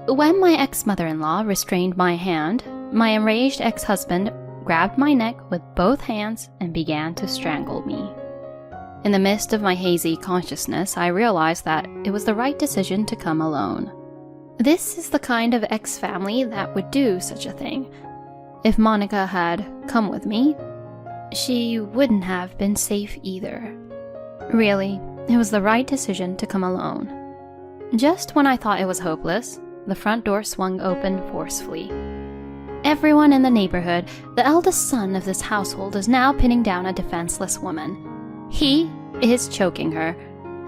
When my ex-mother-in-law restrained my hand, my enraged ex-husband grabbed my neck with both hands and began to strangle me. In the midst of my hazy consciousness, I realized that it was the right decision to come alone. This is the kind of ex-family that would do such a thing. If Monica had come with me, she wouldn't have been safe either. Really, it was the right decision to come alone. Just when I thought it was hopeless, the front door swung open forcefully. Everyone in the neighborhood, the eldest son of this household, is now pinning down a defenseless woman. He is choking her,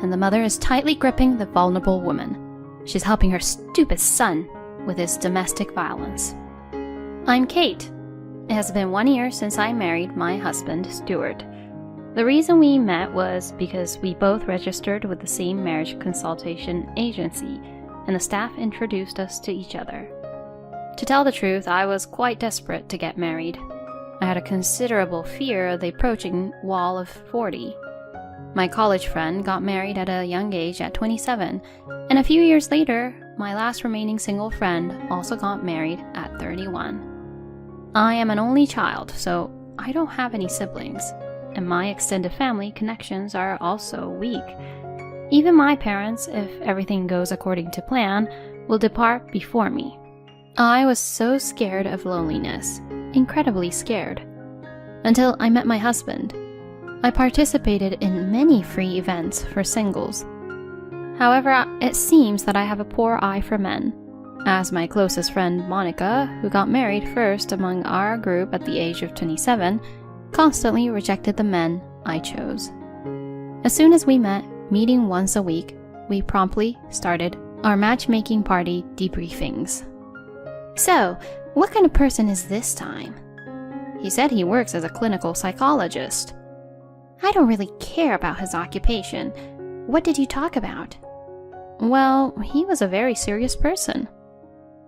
and the mother is tightly gripping the vulnerable woman. She's helping her stupid son with his domestic violence. I'm Kate. It has been 1 year since I married my husband, Stuart. The reason we met was because we both registered with the same marriage consultation agency, and the staff introduced us to each other. To tell the truth, I was quite desperate to get married. I had a considerable fear of the approaching wall of 40. My college friend got married at a young age at 27, and a few years later, my last remaining single friend also got married at 31. I am an only child, so I don't have any siblings, and my extended family connections are also weak. Even my parents, if everything goes according to plan, will depart before me. I was so scared of loneliness, incredibly scared, until I met my husband. I participated in many free events for singles. However, it seems that I have a poor eye for men, as my closest friend Monica, who got married first among our group at the age of 27, constantly rejected the men I chose. As soon as we met, meeting once a week, we promptly started our matchmaking party debriefings. So, what kind of person is this time? He said he works as a clinical psychologist. I don't really care about his occupation. What did you talk about? Well, he was a very serious person.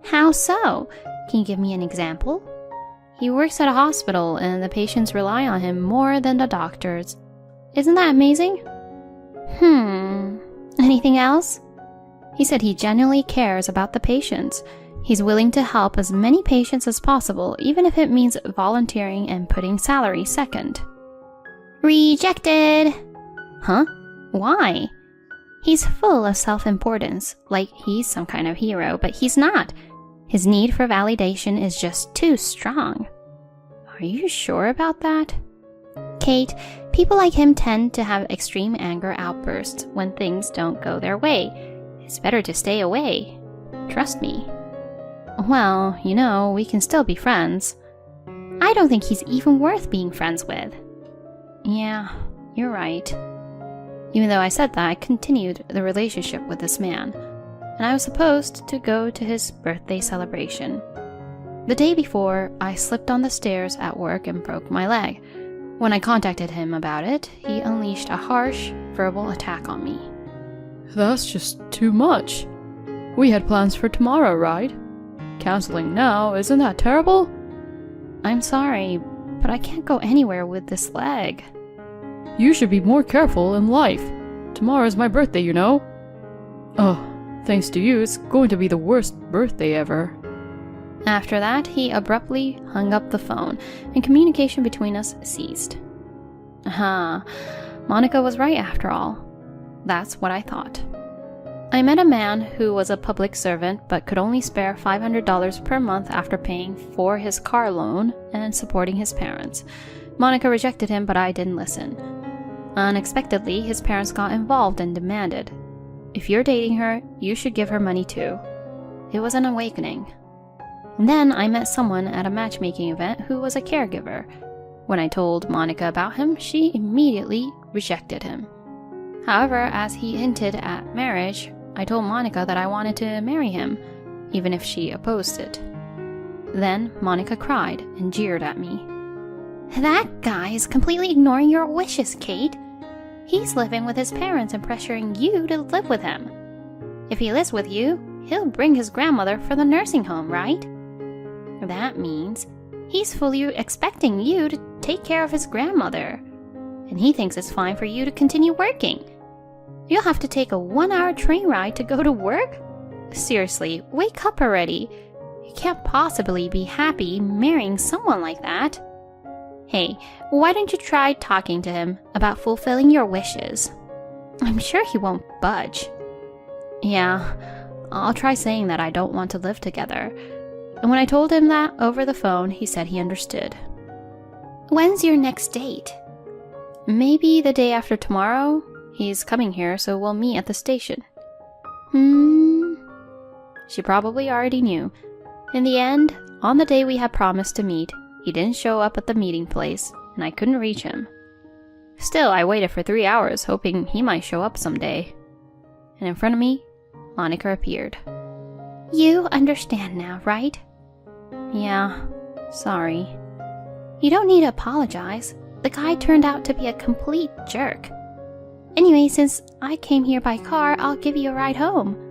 How so? Can you give me an example? He works at a hospital and the patients rely on him more than the doctors. Isn't that amazing? Anything else? He said he genuinely cares about the patients. He's willing to help as many patients as possible, even if it means volunteering and putting salary second. Rejected! Huh? Why? He's full of self-importance, like he's some kind of hero, but he's not. His need for validation is just too strong. Are you sure about that? Kate, people like him tend to have extreme anger outbursts when things don't go their way. It's better to stay away. Trust me. Well, we can still be friends. I don't think he's even worth being friends with. Yeah, you're right. Even though I said that, I continued the relationship with this man, and I was supposed to go to his birthday celebration. The day before, I slipped on the stairs at work and broke my leg. When I contacted him about it, he unleashed a harsh, verbal attack on me. That's just too much. We had plans for tomorrow, right? Canceling now, isn't that terrible? I'm sorry, but I can't go anywhere with this leg. You should be more careful in life. Tomorrow's my birthday, you know. Oh, thanks to you, it's going to be the worst birthday ever. After that, he abruptly hung up the phone, and communication between us ceased. Monica was right after all. That's what I thought. I met a man who was a public servant but could only spare $500 per month after paying for his car loan and supporting his parents. Monica rejected him, but I didn't listen. Unexpectedly, his parents got involved and demanded, "If you're dating her, you should give her money too." It was an awakening. And then I met someone at a matchmaking event who was a caregiver. When I told Monica about him, she immediately rejected him. However, as he hinted at marriage, I told Monica that I wanted to marry him, even if she opposed it. Then Monica cried and jeered at me. That guy is completely ignoring your wishes, Kate. He's living with his parents and pressuring you to live with him. If he lives with you, he'll bring his grandmother for the nursing home, right? That means he's fully expecting you to take care of his grandmother, and he thinks it's fine for you to continue working. You'll have to take a 1-hour train ride to go to work? Seriously, wake up already. You can't possibly be happy marrying someone like that. Hey, why don't you try talking to him about fulfilling your wishes? I'm sure he won't budge. Yeah, I'll try saying that I don't want to live together. And when I told him that over the phone, he said he understood. When's your next date? Maybe the day after tomorrow. He's coming here, so we'll meet at the station. She probably already knew. In the end, on the day we had promised to meet, he didn't show up at the meeting place, and I couldn't reach him. Still, I waited for 3 hours, hoping he might show up someday. And in front of me, Monica appeared. You understand now, right? Yeah, sorry. You don't need to apologize. The guy turned out to be a complete jerk. Anyway, since I came here by car, I'll give you a ride home.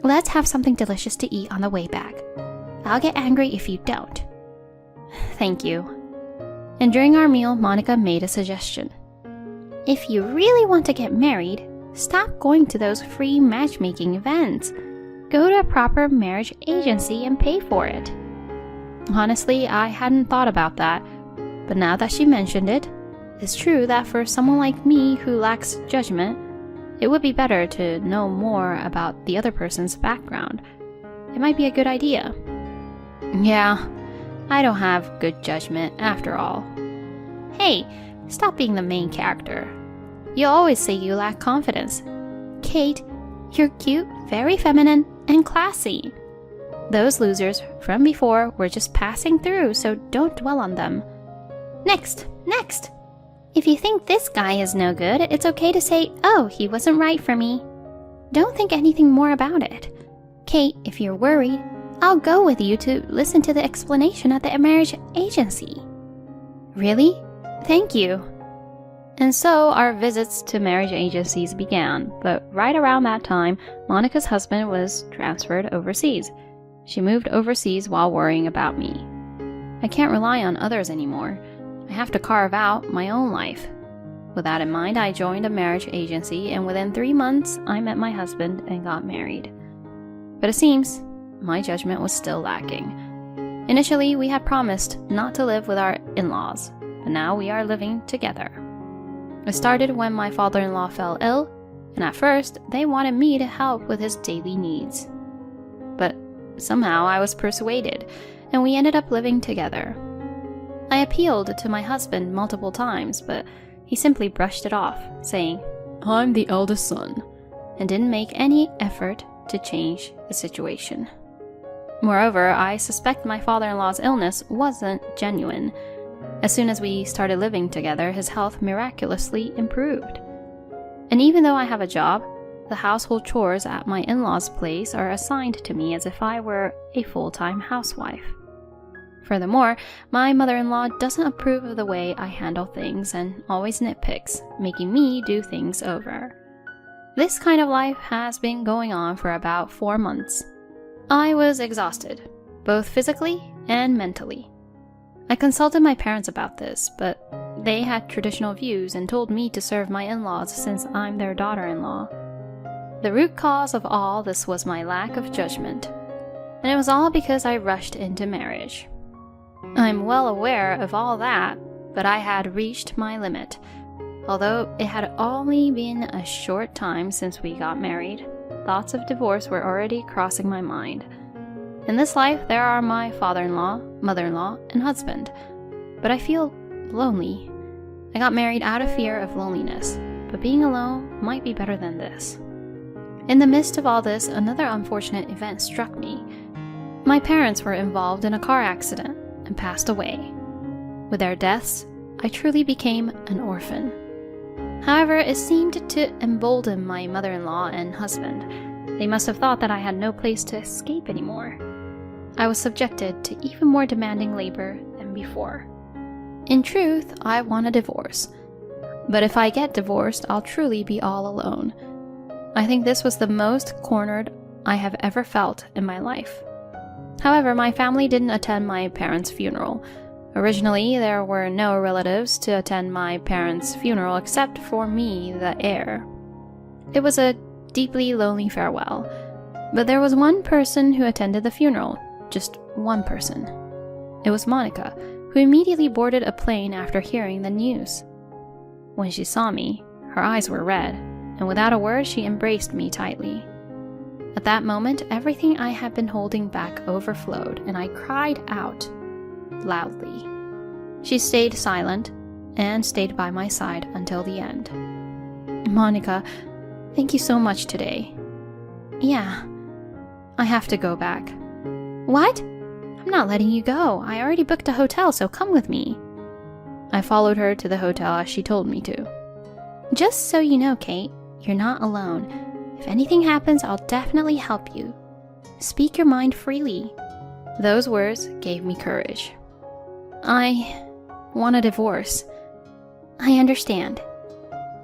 Let's have something delicious to eat on the way back. I'll get angry if you don't. Thank you. And during our meal, Monica made a suggestion. If you really want to get married, stop going to those free matchmaking events. Go to a proper marriage agency and pay for it. Honestly, I hadn't thought about that, but now that she mentioned it, it's true that for someone like me who lacks judgment, it would be better to know more about the other person's background. It might be a good idea. Yeah, I don't have good judgment after all. Hey, stop being the main character. You always say you lack confidence. Kate, you're cute, very feminine, and classy. Those losers from before were just passing through, so don't dwell on them. Next! If you think this guy is no good, it's okay to say, oh, he wasn't right for me. Don't think anything more about it. Kate, if you're worried, I'll go with you to listen to the explanation at the marriage agency. Really? Thank you. And so our visits to marriage agencies began, but right around that time, Monica's husband was transferred overseas. She moved overseas while worrying about me. I can't rely on others anymore. I have to carve out my own life. With that in mind, I joined a marriage agency, and within 3 months, I met my husband and got married. But it seems my judgment was still lacking. Initially, we had promised not to live with our in-laws, but now we are living together. It started when my father-in-law fell ill, and at first, they wanted me to help with his daily needs. But somehow I was persuaded, and we ended up living together. I appealed to my husband multiple times, but he simply brushed it off, saying, I'm the eldest son, and didn't make any effort to change the situation. Moreover, I suspect my father-in-law's illness wasn't genuine. As soon as we started living together, his health miraculously improved. And even though I have a job, the household chores at my in-laws' place are assigned to me as if I were a full-time housewife. Furthermore, my mother-in-law doesn't approve of the way I handle things and always nitpicks, making me do things over. This kind of life has been going on for about 4 months. I was exhausted, both physically and mentally. I consulted my parents about this, but they had traditional views and told me to serve my in-laws since I'm their daughter-in-law. The root cause of all this was my lack of judgment, and it was all because I rushed into marriage. I'm well aware of all that, but I had reached my limit. Although it had only been a short time since we got married, thoughts of divorce were already crossing my mind. In this life, there are my father-in-law, mother-in-law, and husband, but I feel lonely. I got married out of fear of loneliness, but being alone might be better than this. In the midst of all this, another unfortunate event struck me. My parents were involved in a car accident and passed away. With their deaths, I truly became an orphan. However, it seemed to embolden my mother-in-law and husband. They must have thought that I had no place to escape anymore. I was subjected to even more demanding labor than before. In truth, I want a divorce. But if I get divorced, I'll truly be all alone. I think this was the most cornered I have ever felt in my life. However, my family didn't attend my parents' funeral. Originally, there were no relatives to attend my parents' funeral except for me, the heir. It was a deeply lonely farewell. But there was one person who attended the funeral. Just one person. It was Monica, who immediately boarded a plane after hearing the news. When she saw me, her eyes were red, and without a word she embraced me tightly. At that moment, everything I had been holding back overflowed, and I cried out loudly. She stayed silent and stayed by my side until the end. Monica, thank you so much today. Yeah, I have to go back. What? I'm not letting you go. I already booked a hotel, so come with me. I followed her to the hotel as she told me to. Just so you know, Kate, you're not alone. If anything happens, I'll definitely help you. Speak your mind freely. Those words gave me courage. I want a divorce. I understand.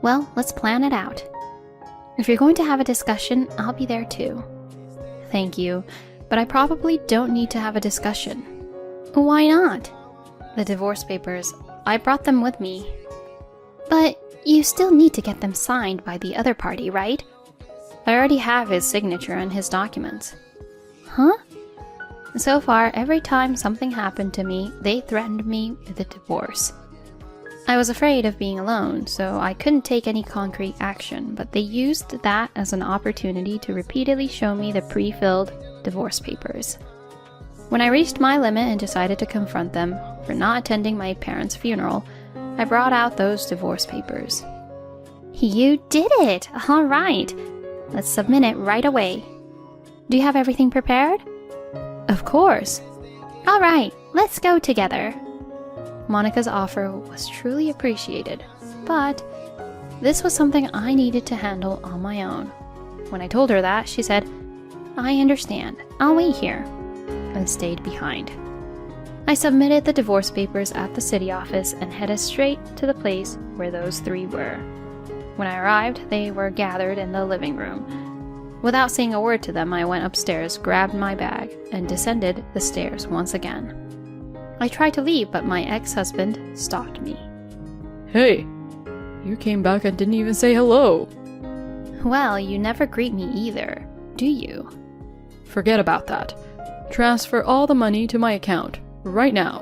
Well, let's plan it out. If you're going to have a discussion, I'll be there too. Thank you, but I probably don't need to have a discussion. Why not? The divorce papers, I brought them with me. But you still need to get them signed by the other party, right? I already have his signature and his documents. Huh? So far, every time something happened to me, they threatened me with a divorce. I was afraid of being alone, so I couldn't take any concrete action, but they used that as an opportunity to repeatedly show me the pre-filled divorce papers. When I reached my limit and decided to confront them for not attending my parents' funeral, I brought out those divorce papers. You did it! All right. Let's submit it right away. Do you have everything prepared? Of course. All right, let's go together. Monica's offer was truly appreciated, but this was something I needed to handle on my own. When I told her that, she said, I understand. I'll wait here, and stayed behind. I submitted the divorce papers at the city office and headed straight to the place where those three were. When I arrived, they were gathered in the living room. Without saying a word to them, I went upstairs, grabbed my bag, and descended the stairs once again. I tried to leave, but my ex-husband stopped me. Hey, you came back and didn't even say hello. Well, you never greet me either, do you? Forget about that. Transfer all the money to my account, right now.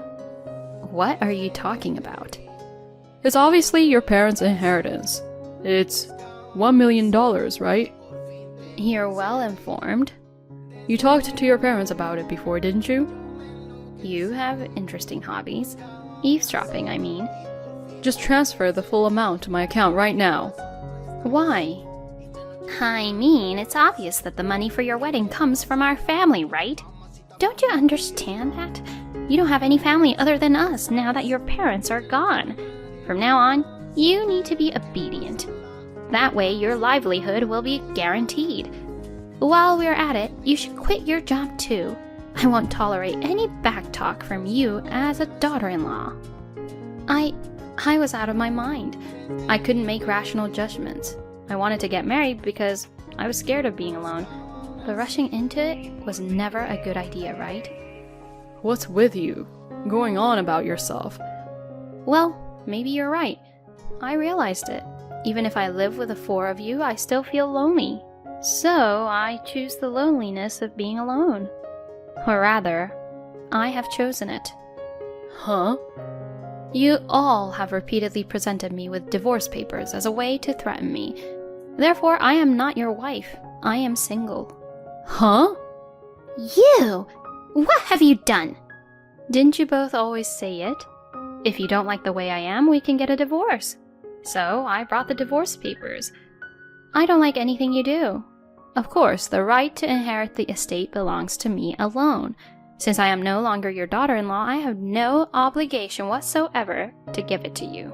What are you talking about? It's obviously your parents' inheritance. It's $1 million, right? You're well informed. You talked to your parents about it before, didn't you? You have interesting hobbies. Eavesdropping, I mean. Just transfer the full amount to my account right now. Why? I mean, it's obvious that the money for your wedding comes from our family, right? Don't you understand that? You don't have any family other than us now that your parents are gone. From now on, you need to be obedient. That way, your livelihood will be guaranteed. While we're at it, you should quit your job too. I won't tolerate any backtalk from you as a daughter-in-law. I was out of my mind. I couldn't make rational judgments. I wanted to get married because I was scared of being alone. But rushing into it was never a good idea, right? What's with you? Going on about yourself. Well, maybe you're right. I realized it. Even if I live with the four of you, I still feel lonely. So I choose the loneliness of being alone. Or rather, I have chosen it. Huh? You all have repeatedly presented me with divorce papers as a way to threaten me. Therefore, I am not your wife. I am single. Huh? You! What have you done? Didn't you both always say it? If you don't like the way I am, we can get a divorce. So I brought the divorce papers. I don't like anything you do. Of course, the right to inherit the estate belongs to me alone. Since I am no longer your daughter-in-law, I have no obligation whatsoever to give it to you.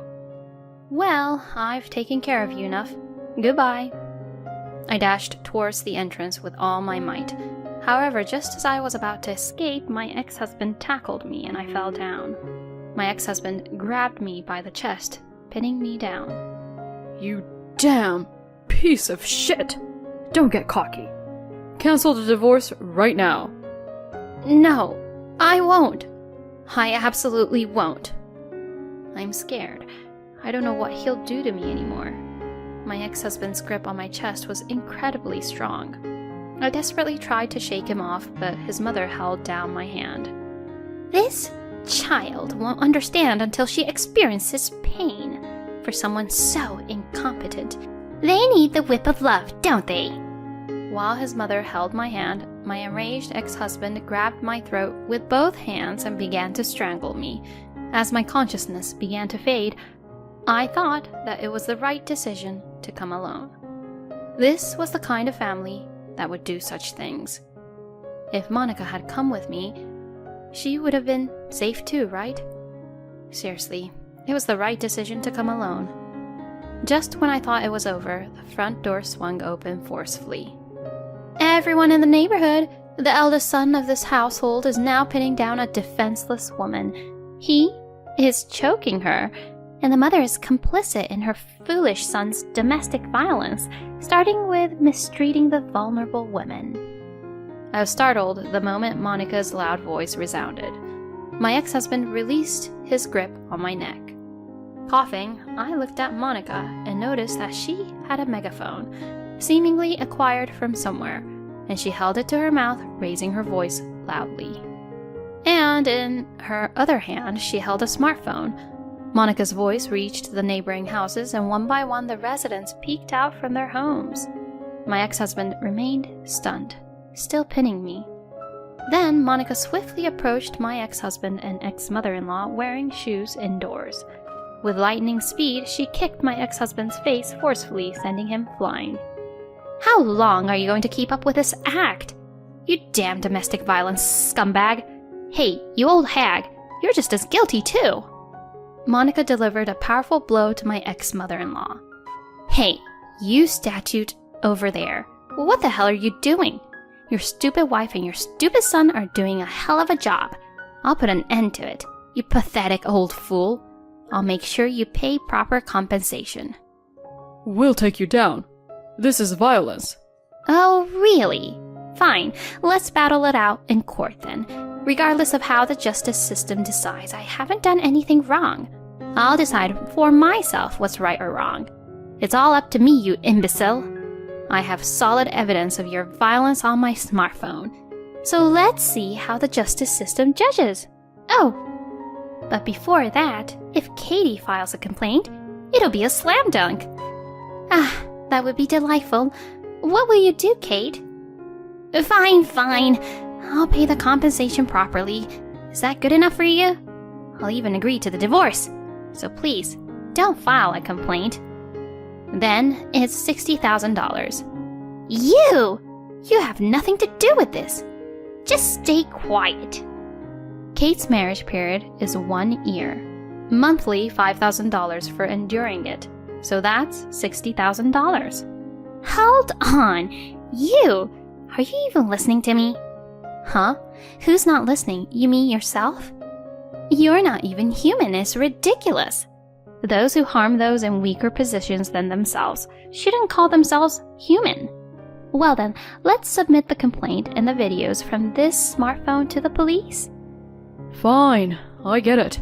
Well, I've taken care of you enough. Goodbye. I dashed towards the entrance with all my might. However, just as I was about to escape, my ex-husband tackled me and I fell down. My ex-husband grabbed me by the chest, pinning me down. You damn piece of shit! Don't get cocky. Cancel the divorce right now. No, I won't. I absolutely won't. I'm scared. I don't know what he'll do to me anymore. My ex-husband's grip on my chest was incredibly strong. I desperately tried to shake him off, but his mother held down my hand. This child won't understand until she experiences pain. For someone so incompetent, they need the whip of love, don't they? While his mother held my hand, my enraged ex-husband grabbed my throat with both hands and began to strangle me. As my consciousness began to fade, I thought that it was the right decision to come alone. This was the kind of family that would do such things. If Monica had come with me, she would have been safe too, right? Seriously, it was the right decision to come alone. Just when I thought it was over, the front door swung open forcefully. Everyone in the neighborhood, the eldest son of this household is now pinning down a defenseless woman. He is choking her, and the mother is complicit in her foolish son's domestic violence, starting with mistreating the vulnerable women. I was startled the moment Monica's loud voice resounded. My ex-husband released his grip on my neck. Coughing, I looked at Monica and noticed that she had a megaphone, seemingly acquired from somewhere, and she held it to her mouth, raising her voice loudly. And in her other hand, she held a smartphone. Monica's voice reached the neighboring houses, and one by one the residents peeked out from their homes. My ex-husband remained stunned, still pinning me. Then Monica swiftly approached my ex-husband and ex-mother-in-law wearing shoes indoors. With lightning speed, she kicked my ex-husband's face forcefully, sending him flying. How long are you going to keep up with this act? You damn domestic violence scumbag! Hey, you old hag, you're just as guilty too! Monica delivered a powerful blow to my ex-mother-in-law. Hey, you statue over there. What the hell are you doing? Your stupid wife and your stupid son are doing a hell of a job. I'll put an end to it, you pathetic old fool. I'll make sure you pay proper compensation. We'll take you down. This is violence. Oh, really? Fine, let's battle it out in court then. Regardless of how the justice system decides, I haven't done anything wrong. I'll decide for myself what's right or wrong. It's all up to me, you imbecile. I have solid evidence of your violence on my smartphone. So let's see how the justice system judges. Oh, but before that, if Katie files a complaint, it'll be a slam dunk. Ah, that would be delightful. What will you do, Kate? Fine. I'll pay the compensation properly. Is that good enough for you? I'll even agree to the divorce. So please, don't file a complaint. Then it's $60,000. You have nothing to do with this. Just stay quiet. Kate's marriage period is 1 year. Monthly $5,000 for enduring it. So that's $60,000. Hold on. Are you even listening to me? Huh? Who's not listening? You mean yourself? You're not even human. It's ridiculous. Those who harm those in weaker positions than themselves shouldn't call themselves human. Well then, let's submit the complaint and the videos from this smartphone to the police. Fine, I get it.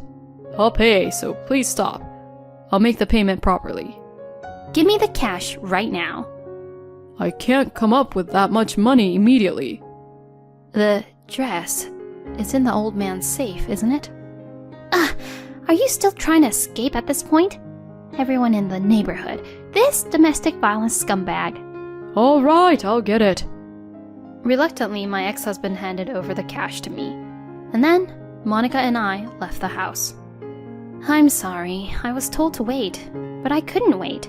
I'll pay, so please stop. I'll make the payment properly. Give me the cash right now. I can't come up with that much money immediately. The dress is in the old man's safe, isn't it? Are you still trying to escape at this point? Everyone in the neighborhood, this domestic violence scumbag. All right, I'll get it. Reluctantly, my ex-husband handed over the cash to me. And then, Monica and I left the house. I'm sorry, I was told to wait, but I couldn't wait.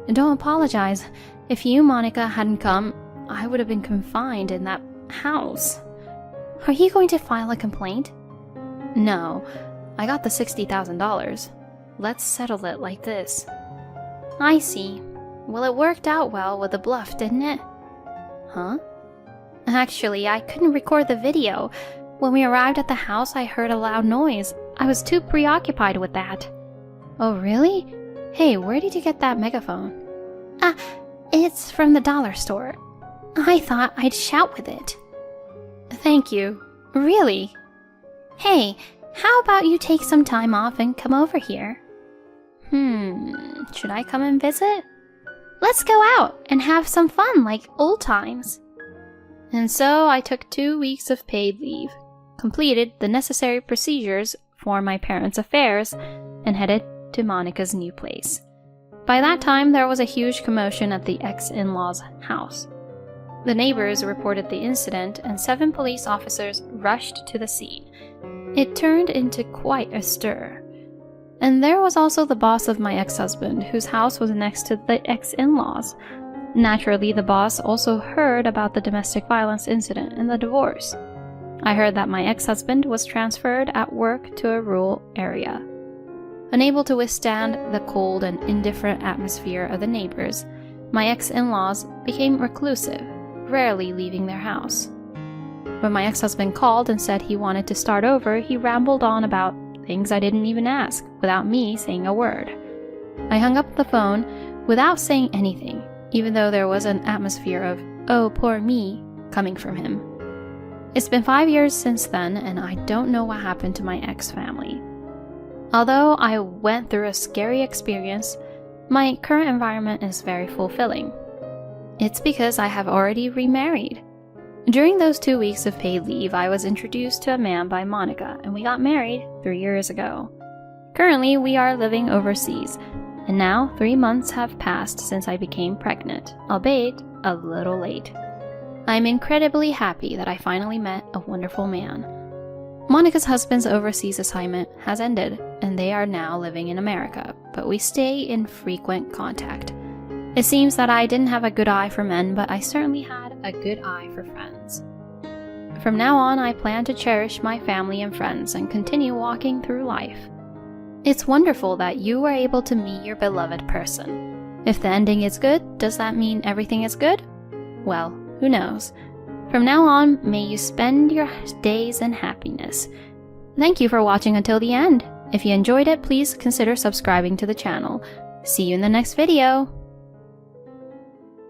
And don't apologize. If you, Monica, hadn't come, I would have been confined in that house. Are you going to file a complaint? No, I got the $60,000. Let's settle it like this. I see. Well, it worked out well with the bluff, didn't it? Huh? Actually, I couldn't record the video. When we arrived at the house, I heard a loud noise. I was too preoccupied with that. Oh, really? Hey, where did you get that megaphone? It's from the dollar store. I thought I'd shout with it. Thank you. Really? Hey, how about you take some time off and come over here? Should I come and visit? Let's go out and have some fun like old times. And so I took 2 weeks of paid leave, completed the necessary procedures for my parents' affairs, and headed to Monica's new place. By that time, there was a huge commotion at the ex-in-law's house. The neighbors reported the incident, and 7 police officers rushed to the scene. It turned into quite a stir. And there was also the boss of my ex-husband, whose house was next to the ex-in-laws. Naturally, the boss also heard about the domestic violence incident and the divorce. I heard that my ex-husband was transferred at work to a rural area. Unable to withstand the cold and indifferent atmosphere of the neighbors, my ex-in-laws became reclusive, rarely leaving their house. When my ex-husband called and said he wanted to start over, he rambled on about things I didn't even ask, without me saying a word. I hung up the phone without saying anything, even though there was an atmosphere of, "Oh, poor me," coming from him. It's been 5 years since then, and I don't know what happened to my ex-family. Although I went through a scary experience, my current environment is very fulfilling. It's because I have already remarried. During those 2 weeks of paid leave, I was introduced to a man by Monica, and we got married 3 years ago. Currently, we are living overseas, and now 3 months have passed since I became pregnant, albeit a little late. I'm incredibly happy that I finally met a wonderful man. Monica's husband's overseas assignment has ended, and they are now living in America, but we stay in frequent contact. It seems that I didn't have a good eye for men, but I certainly had a good eye for friends. From now on, I plan to cherish my family and friends and continue walking through life. It's wonderful that you were able to meet your beloved person. If the ending is good, does that mean everything is good? Well, who knows? From now on, may you spend your days in happiness. Thank you for watching until the end. If you enjoyed it, please consider subscribing to the channel. See you in the next video.